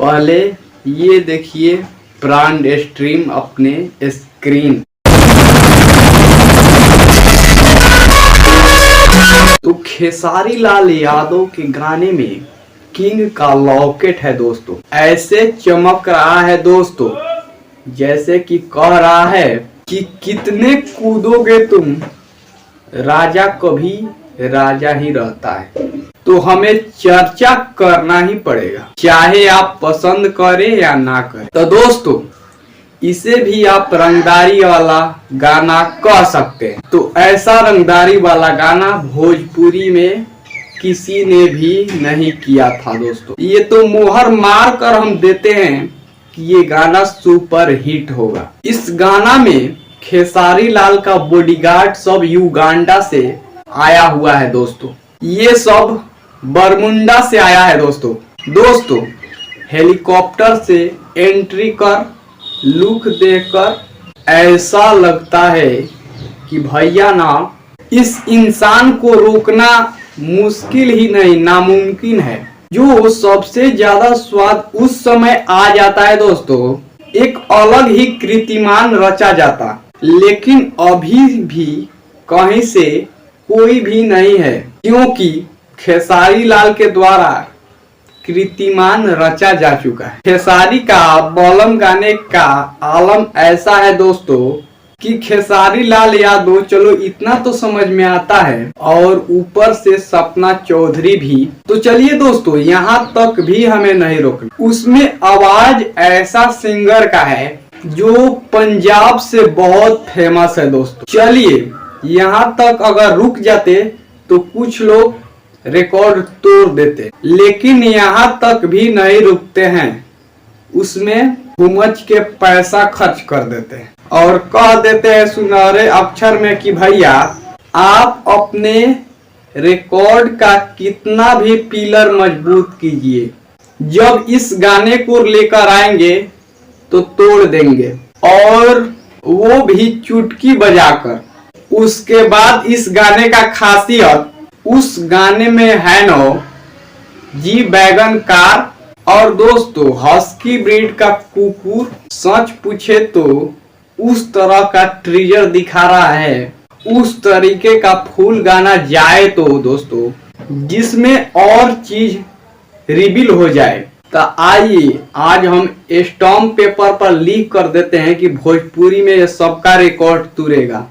पहले ये देखिए ब्रांड स्ट्रीम अपने स्क्रीन। तो खेसारी लाल यादव के गाने में किंग का लॉकेट है दोस्तों, ऐसे चमक रहा है दोस्तों जैसे कि कह रहा है कि कितने कूदोगे तुम, राजा कभी राजा ही रहता है। तो हमें चर्चा करना ही पड़ेगा, चाहे आप पसंद करें या ना करें। तो दोस्तों इसे भी आप रंगदारी वाला गाना कह सकते हैं। तो ऐसा रंगदारी वाला गाना भोजपुरी में किसी ने भी नहीं किया था दोस्तों। ये तो मोहर मार कर हम देते हैं कि ये गाना सुपर हिट होगा। इस गाना में खेसारी लाल का बॉडीगार्ड सब युगांडा से आया हुआ है दोस्तों, ये सब बरमुंडा से आया है दोस्तों हेलीकॉप्टर से एंट्री कर लुक देकर ऐसा लगता है कि भैया ना, इस इंसान को रोकना मुश्किल ही नहीं नामुमकिन है। जो सबसे ज्यादा स्वाद उस समय आ जाता है दोस्तों, एक अलग ही कीर्तिमान रचा जाता, लेकिन अभी भी कहीं से कोई भी नहीं है, क्योंकि खेसारी लाल के द्वारा कीर्तिमान रचा जा चुका है। खेसारी का बॉलम गाने का आलम ऐसा है दोस्तों कि खेसारी लाल यादव चलो इतना तो समझ में आता है, और ऊपर से सपना चौधरी भी। तो चलिए दोस्तों यहाँ तक भी हमें नहीं रोकना। उसमें आवाज ऐसा सिंगर का है जो पंजाब से बहुत फेमस है दोस्तों। चलिए यहाँ तक अगर रुक जाते तो कुछ लोग रिकॉर्ड तोड़ देते, लेकिन यहाँ तक भी नहीं रुकते हैं। उसमें घूमच के पैसा खर्च कर देते हैं और कह देते हैं सुनहरे अक्षर में कि भैया आप अपने रिकॉर्ड का कितना भी पिलर मजबूत कीजिए, जब इस गाने को लेकर आएंगे तो तोड़ देंगे, और वो भी चुटकी बजाकर। उसके बाद इस गाने का खासियत, उस गाने में है नो जी बैगन कार, और दोस्तों हस्की ब्रीड का कुकुर। सच पूछे तो उस तरह का ट्रीजर दिखा रहा है, उस तरीके का फुल गाना जाए तो दोस्तों जिसमें और चीज रिवील हो जाए। तो आइए आज हम स्टैम्प पेपर पर लिख कर देते हैं कि भोजपुरी में ये सबका रिकॉर्ड तुरेगा।